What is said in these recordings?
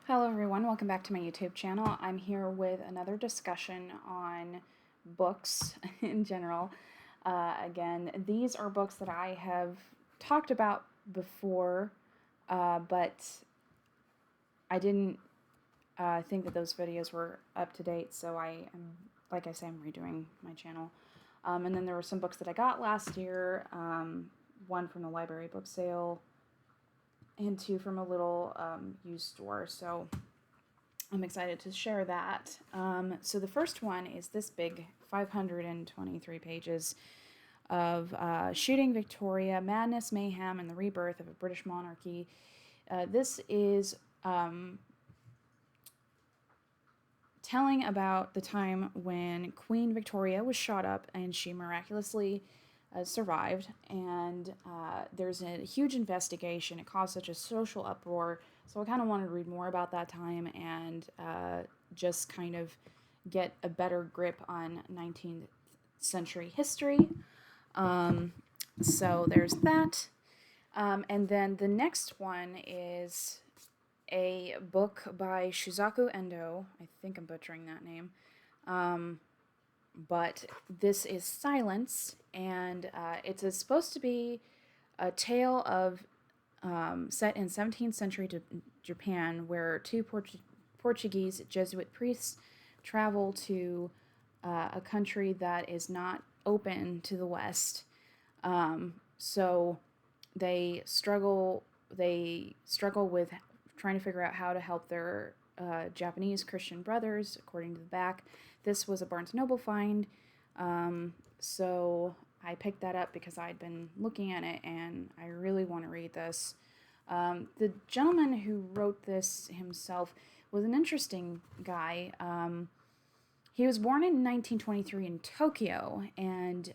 Hello everyone, welcome back to my YouTube channel. I'm here with another discussion on books in general. Again, these are books that I have talked about before, but I didn't think that those videos were up to date, so like I say, I'm redoing my channel. And then there were some books that I got last year, one from the library book sale, and two from a little used store, so I'm excited to share that. So the first one is this big 523 pages of Shooting Victoria, Madness, Mayhem, and the Rebirth of a British Monarchy. This is telling about the time when Queen Victoria was shot up and she miraculously survived, and there's a huge investigation. It caused such a social uproar, so I kind of wanted to read more about that time and just kind of get a better grip on 19th century history. So there's that. And then the next one is a book by Shusako Endo. I think I'm butchering that name. But this is Silence, and it's supposed to be a tale of set in 17th century Japan, where two Portuguese Jesuit priests travel to a country that is not open to the West. So they struggle with trying to figure out how to help their Japanese Christian brothers, according to the back. This was a Barnes & Noble find, so I picked that up because I'd been looking at it and I really want to read this. The gentleman who wrote this himself was an interesting guy. He was born in 1923 in Tokyo, and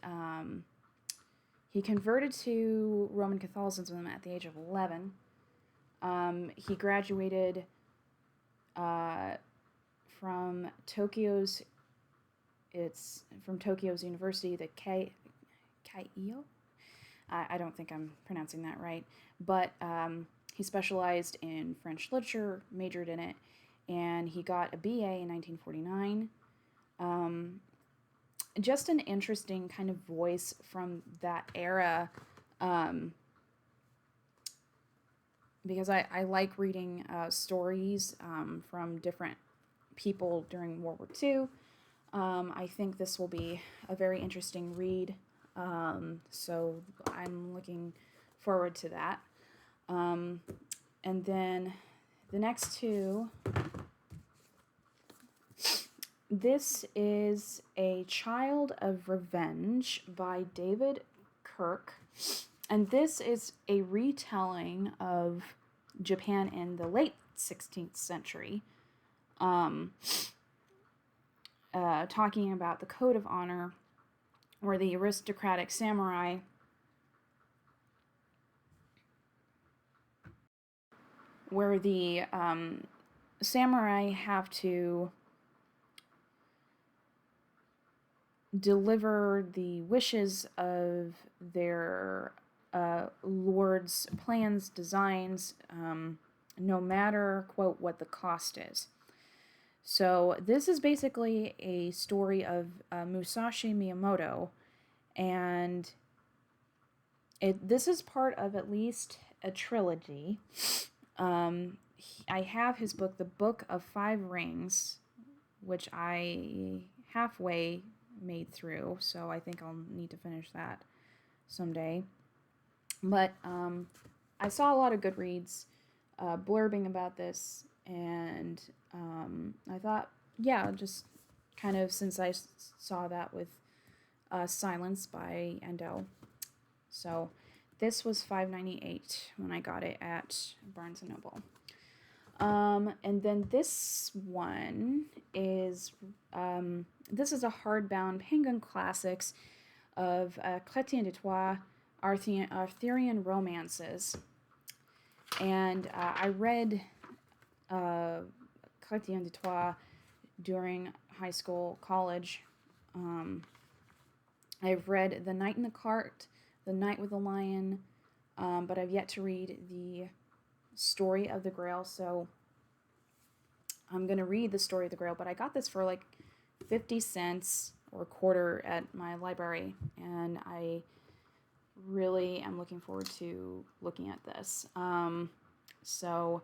he converted to Roman Catholicism at the age of 11. He graduated from Tokyo's University, the Keio. I don't think I'm pronouncing that right, but he specialized in French literature, majored in it, and he got a BA in 1949. Just an interesting kind of voice from that era, because I like reading stories from different people during World War II. I think this will be a very interesting read, so I'm looking forward to that. And then the next two, this is A Child of Revenge by David Kirk, and this is a retelling of Japan in the late 16th century. Talking about the code of honor, where the aristocratic samurai have to deliver the wishes of their lord's plans, designs, no matter, quote, what the cost is. So this is basically a story of Musashi Miyamoto, and this is part of at least a trilogy. I have his book, The Book of Five Rings, which I halfway made through, so I think I'll need to finish that someday. But I saw a lot of Goodreads blurbing about this, and I thought, yeah, just kind of, since I saw that with Silence by Endo. So this was $5.98 when I got it at Barnes & Noble. And then this one is, this is a hardbound Penguin Classics of Chretien de Troyes, Arthurian romances. And I read Chrétien de Troyes during high school, college. I've read The Knight in the Cart, The Knight with the Lion, but I've yet to read the Story of the Grail, so I'm going to read The Story of the Grail, but I got this for like 50 cents or a quarter at my library, and I really am looking forward to looking at this. So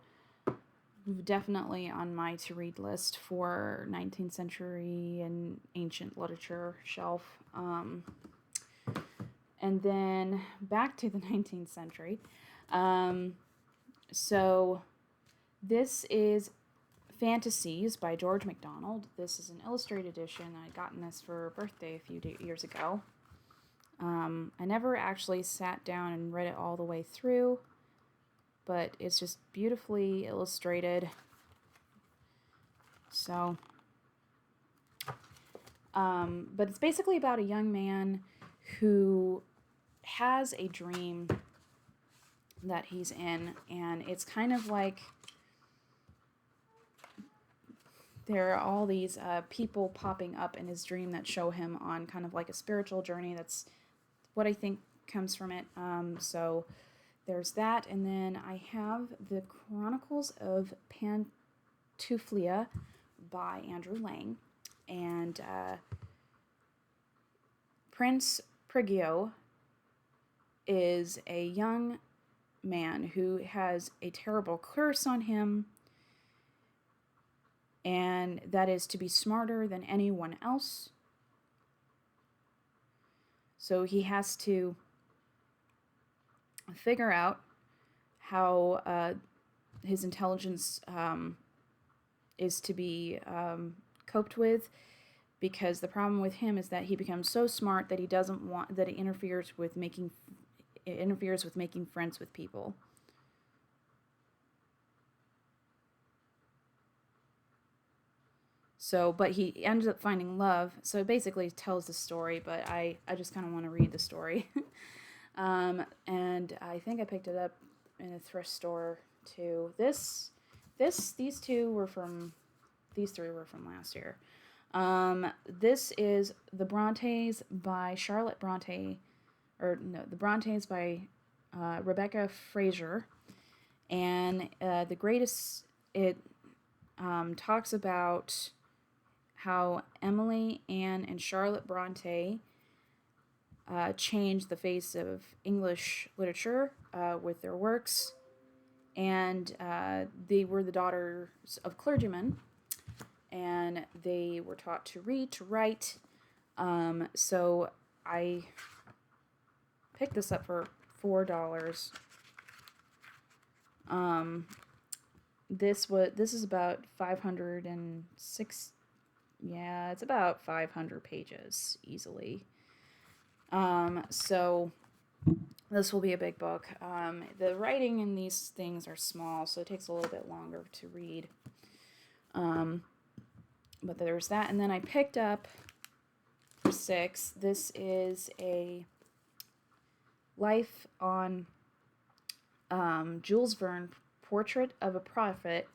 definitely on my to-read list for 19th century and ancient literature shelf. And then back to the 19th century. So this is Phantastes by George MacDonald. This is an illustrated edition. I gotten this for a birthday a few years ago. I never actually sat down and read it all the way through, but it's just beautifully illustrated. So, but it's basically about a young man who has a dream that he's in, and it's kind of like there are all these people popping up in his dream that show him on kind of like a spiritual journey. That's what I think comes from it. So there's that, and then I have the Chronicles of Panouflia by Andrew Lang, and Prince Prigio is a young man who has a terrible curse on him, and that is to be smarter than anyone else. So he has to figure out how his intelligence is to be coped with, because the problem with him is that he becomes so smart that he doesn't want that it interferes with making friends with people. So, but he ends up finding love. So it basically tells the story, but I just kind of want to read the story. And I think I picked it up in a thrift store too. These three were from last year. This is The Brontes by Charlotte Bronte, The Brontes by Rebecca Fraser, and it talks about how Emily, Anne, and Charlotte Bronte changed the face of English literature with their works, and they were the daughters of clergymen, and they were taught to read, to write. So I picked this up for $4. This is about 506. Yeah, it's about 500 pages easily. So this will be a big book. The writing in these things are small, so it takes a little bit longer to read. But there's that, and then I picked up for $6. This is a life on Jules Verne, Portrait of a Prophet,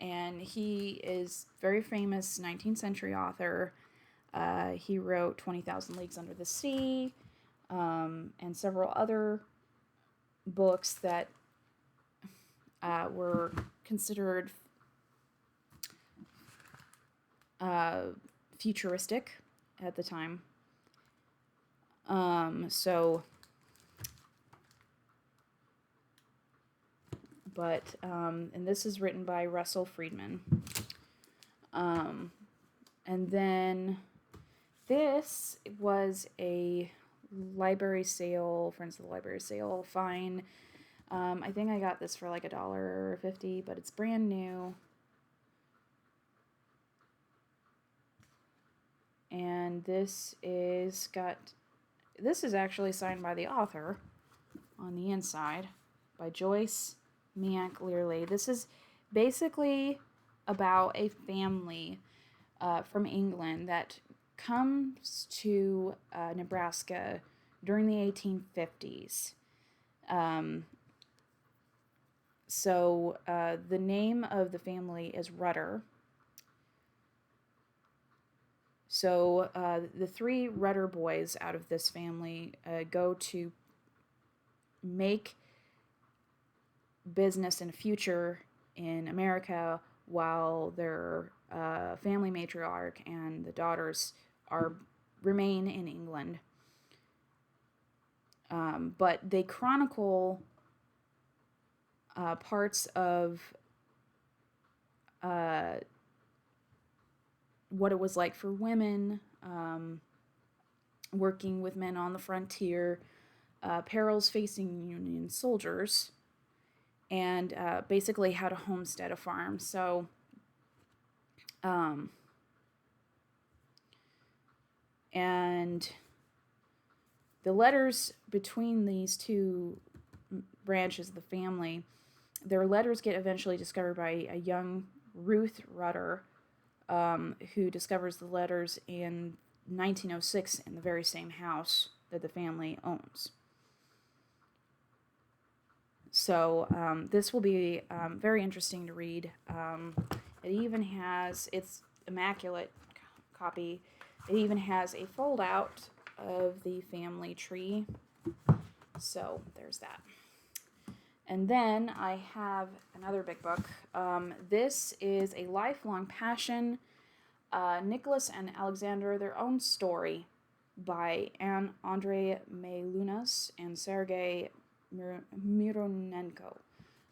and he is very famous 19th century author. He wrote 20,000 Leagues Under the Sea, and several other books that were considered futuristic at the time. And this is written by Russell Freedman. And then this was a library sale, Friends of the Library sale, fine. I think I got this for like $1.50, but it's brand new. And this is actually signed by the author on the inside, by Joyce, Miank, Lierley. This is basically about a family from England that comes to Nebraska during the 1850s. The name of the family is Rudder. So the three Rudder boys out of this family go to make business in the future in America while their family matriarch and the daughters remain in England. But they chronicle parts of what it was like for women, working with men on the frontier, perils facing Union soldiers, and basically how to homestead a farm. So, and the letters between these two branches of the family, their letters get eventually discovered by a young Ruth Rutter, who discovers the letters in 1906 in the very same house that the family owns. So this will be very interesting to read. It even has, it's immaculate copy, it even has a fold out of the family tree. So there's that. And then I have another big book. This is A Lifelong Passion, Nicholas and Alexander, Their Own Story, by Andrei Maylunas and Sergei Mironenko.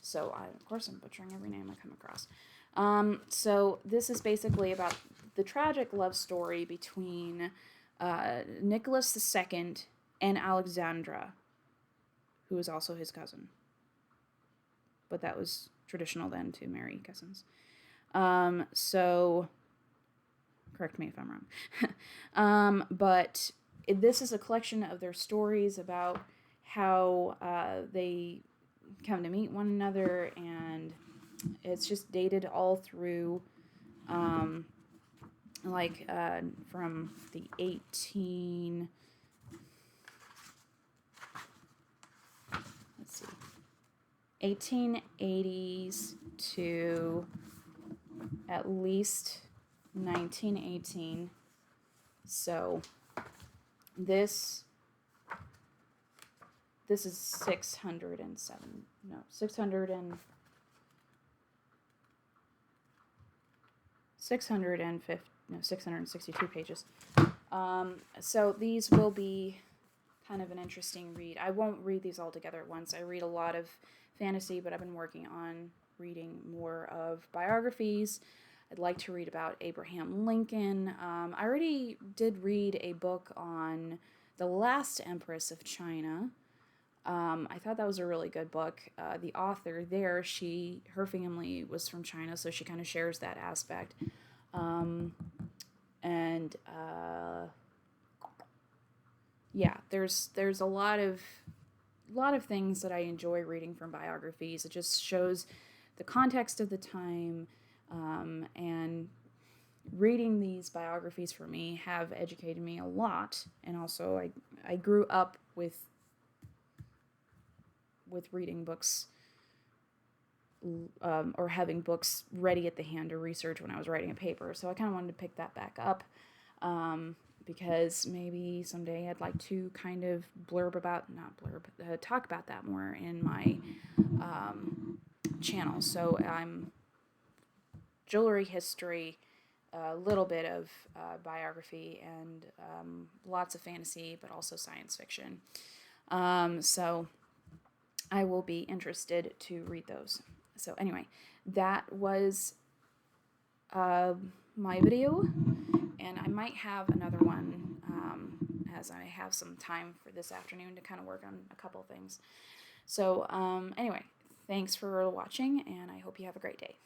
So, of course, I'm butchering every name I come across. So this is basically about the tragic love story between Nicholas II and Alexandra, who is also his cousin. But that was traditional then to marry cousins. So, correct me if I'm wrong. But this is a collection of their stories about how they come to meet one another, and it's just dated all through, from the 1880s to at least 1918. So this is 662 pages. So these will be kind of an interesting read. I won't read these all together at once. I read a lot of fantasy, but I've been working on reading more of biographies. I'd like to read about Abraham Lincoln. I already did read a book on the last Empress of China. I thought that was a really good book. The author there, her family was from China, so she kind of shares that aspect. Yeah, there's a lot of things that I enjoy reading from biographies. It just shows the context of the time, and reading these biographies for me have educated me a lot. And also I grew up with reading books, or having books ready at the hand to research when I was writing a paper. So I kind of wanted to pick that back up, because maybe someday I'd like to kind of talk about that more in my channel. So I'm jewelry history, a little bit of biography, and lots of fantasy, but also science fiction. So I will be interested to read those. So anyway, that was my video, and I might have another one as I have some time for this afternoon to kind of work on a couple things. So anyway, thanks for watching, and I hope you have a great day.